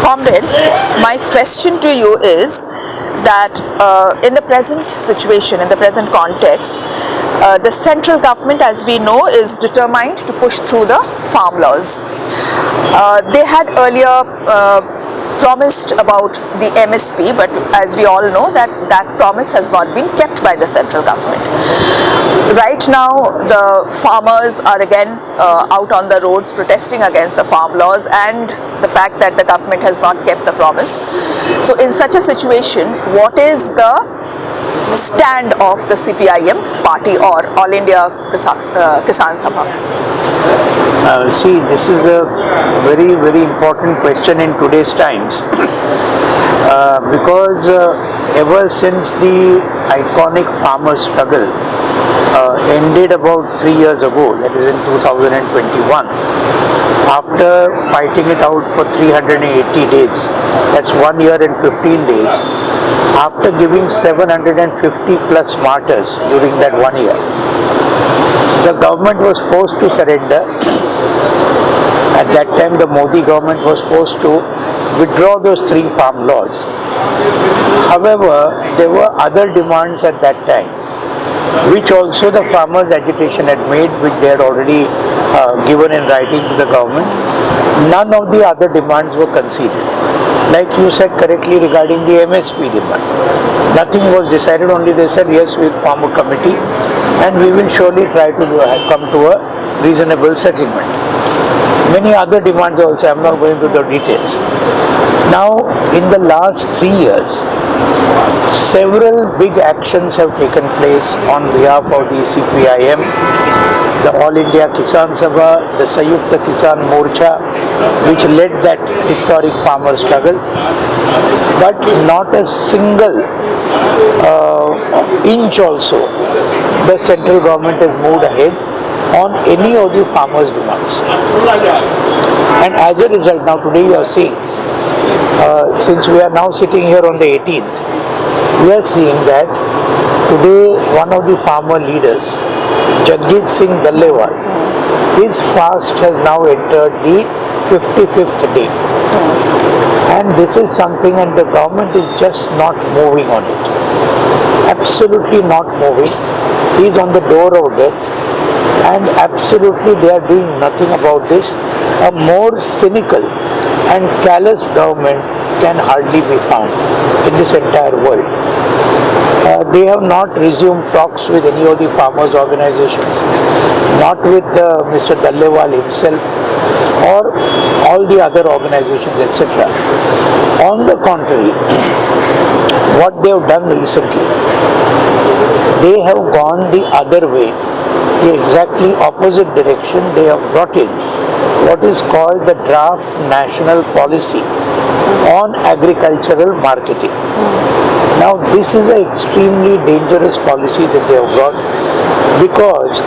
Comrade, my question to you is that in the present situation, in the present context, the central government, as we know, is determined to push through the farm laws. They had earlier promised about the MSP, but as we all know that promise has not been kept by the central government. Right now the farmers are again out on the roads protesting against the farm laws and the fact that the government has not kept the promise. So in such a situation, what is the stand of the CPIM party or All India Kisan Sabha? See, this is a very, very important question in today's times because ever since the iconic farmer struggle ended about 3 years ago, that is in 2021, after fighting it out for 380 days, that's 1 year and 15 days, after giving 750 plus martyrs during that 1 year, the government was forced to surrender. At that time, the Modi government was forced to withdraw those 3 farm laws. However, there were other demands at that time, which also the farmers' agitation had made, which they had already given in writing to the government. None of the other demands were conceded. Like you said correctly regarding the MSP demand, nothing was decided, only they said yes, we will form a committee and we will surely try to come to a reasonable settlement. Many other demands also, I am not going into the details. Now, in the last 3 years, several big actions have taken place on behalf of the CPIM, the All India Kisan Sabha, the Sanyukta Kisan Morcha, which led that historic farmer struggle. But not a single inch also the central government has moved ahead on any of the farmers' demands. And as a result, now today you are seeing, since we are now sitting here on the 18th, we are seeing that today one of the farmer leaders, 𝒗𝒊𝒅𝒆𝒂𝒂𝒓, his fast has now entered the 55th day. And this is something, and the government is just not moving on it. Absolutely not moving. He is on the door of death. And absolutely they are doing nothing about this. A more cynical and callous government can hardly be found in this entire world. They have not resumed talks with any of the farmers' organizations, not with Mr. 𝒃𝒊𝒂𝒏𝒏𝒆𝒍 himself or all the other organizations, etc. On the contrary, what they have done recently, they have gone the other way, the exactly opposite direction. They have brought in what is called the draft national policy on agricultural marketing. Now this is an extremely dangerous policy that they have brought, because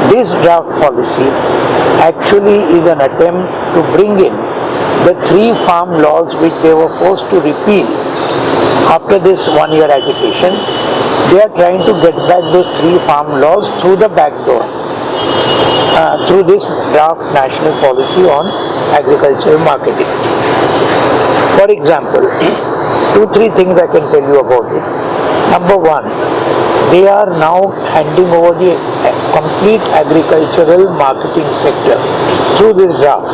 this draft policy actually is an attempt to bring in the 3 farm laws which they were forced to repeal after this 1 year agitation. They are trying to get back those 3 farm laws through the back door, through this draft national policy on agricultural marketing. For example, 2-3 things I can tell you about it. Number 1, they are now handing over the complete agricultural marketing sector through this draft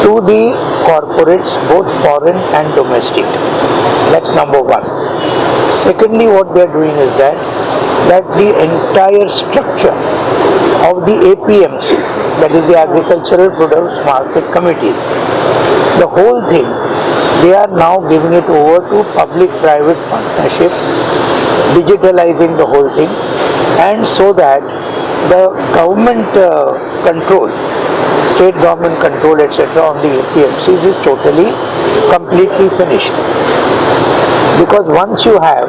to the corporates, both foreign and domestic. That's number 1. Secondly, what they are doing is that the entire structure of the APMCs, that is the Agricultural Produce Market Committees, the whole thing, they are now giving it over to public-private partnership, digitalizing the whole thing, and so that the government control, state government control, etc. on the APMCs is totally, completely finished. Because once you have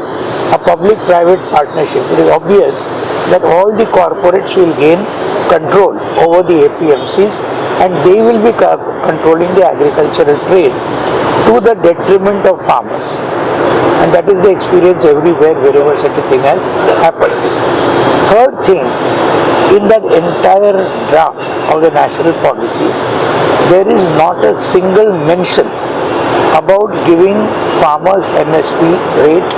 a public-private partnership, it is obvious that all the corporates will gain control over the APMCs and they will be controlling the agricultural trade to the detriment of farmers. And that is the experience everywhere, wherever such a thing has happened. Third thing, in that entire draft of the national policy, there is not a single mention about giving farmers MSP rate,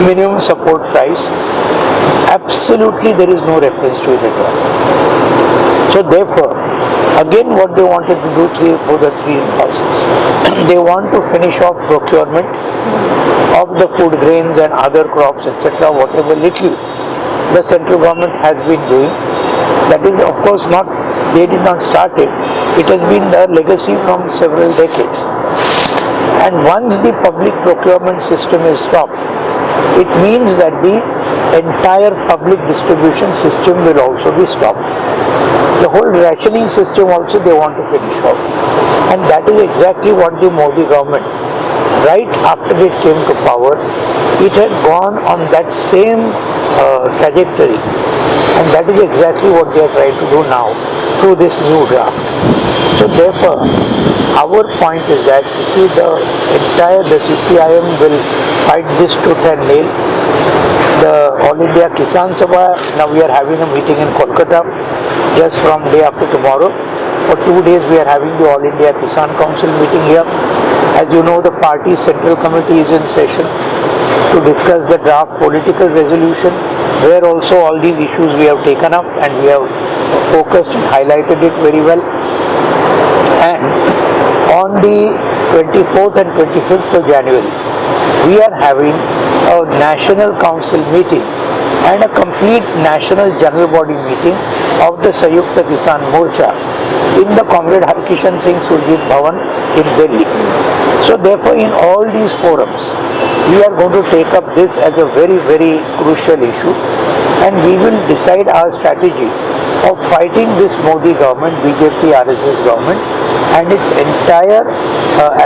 minimum support price. Absolutely there is no reference to it at all. So therefore, again what they wanted to do for the three laws, they want to finish off procurement of the food grains and other crops, etc., whatever little the central government has been doing. That is of course not, they did not start it, it has been their legacy from several decades. And once the public procurement system is stopped, it means that the entire public distribution system will also be stopped. The whole rationing system also they want to finish off. And that is exactly what the Modi government, right after it came to power, it had gone on that same trajectory. And that is exactly what they are trying to do now through this new draft. So therefore, our point is that, you see, the CPIM will fight this tooth and nail. The All India Kisan Sabha, now we are having a meeting in Kolkata just from day after tomorrow. For 2 days we are having the All India Kisan Council meeting here. As you know, the party central committee is in session to discuss the draft political resolution, where also all these issues we have taken up and we have focused and highlighted it very well. And on the 24th and 25th of January, we are having a National Council meeting and a complete National General Body meeting of the Sayukta Kisan Morcha in the Comrade Harkishan Singh Surjit Bhavan in Delhi. So therefore, in all these forums, we are going to take up this as a very, very crucial issue, and we will decide our strategy of fighting this Modi government, BJP RSS government, and its entire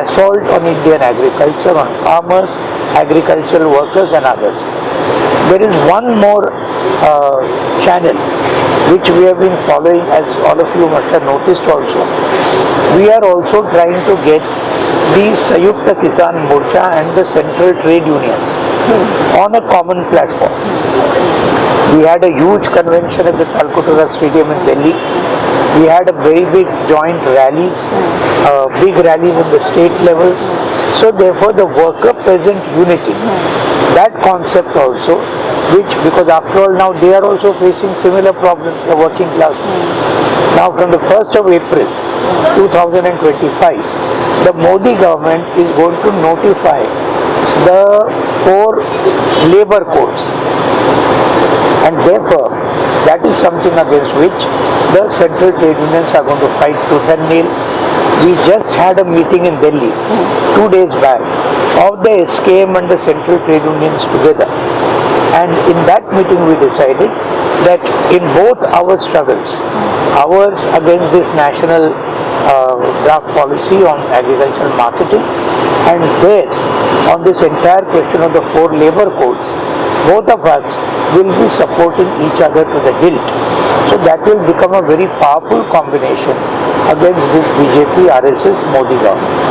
assault on Indian agriculture, on farmers, agricultural workers and others. There is one more channel which we have been following, as all of you must have noticed also. We are also trying to get the Sayukta Kisan Morcha and the central trade unions on a common platform. We had a huge convention at the Talkotara Stadium in Delhi. We had a very big joint rallies, big rallies at the state levels. So therefore the worker-peasant unity, that concept also, which, because after all now they are also facing similar problems, the working class. Now from the 1st of April 2025, the Modi government is going to notify the 4 labor codes, and therefore that is something against which the central trade unions are going to fight tooth and nail. We just had a meeting in Delhi 2 days back of the SKM and the central trade unions together, and in that meeting we decided that in both our struggles, ours against this national draft policy on agricultural marketing and theirs on this entire question of the 4 labor codes, both of us will be supporting each other to the hilt. So that will become a very powerful combination against this BJP RSS Modi government.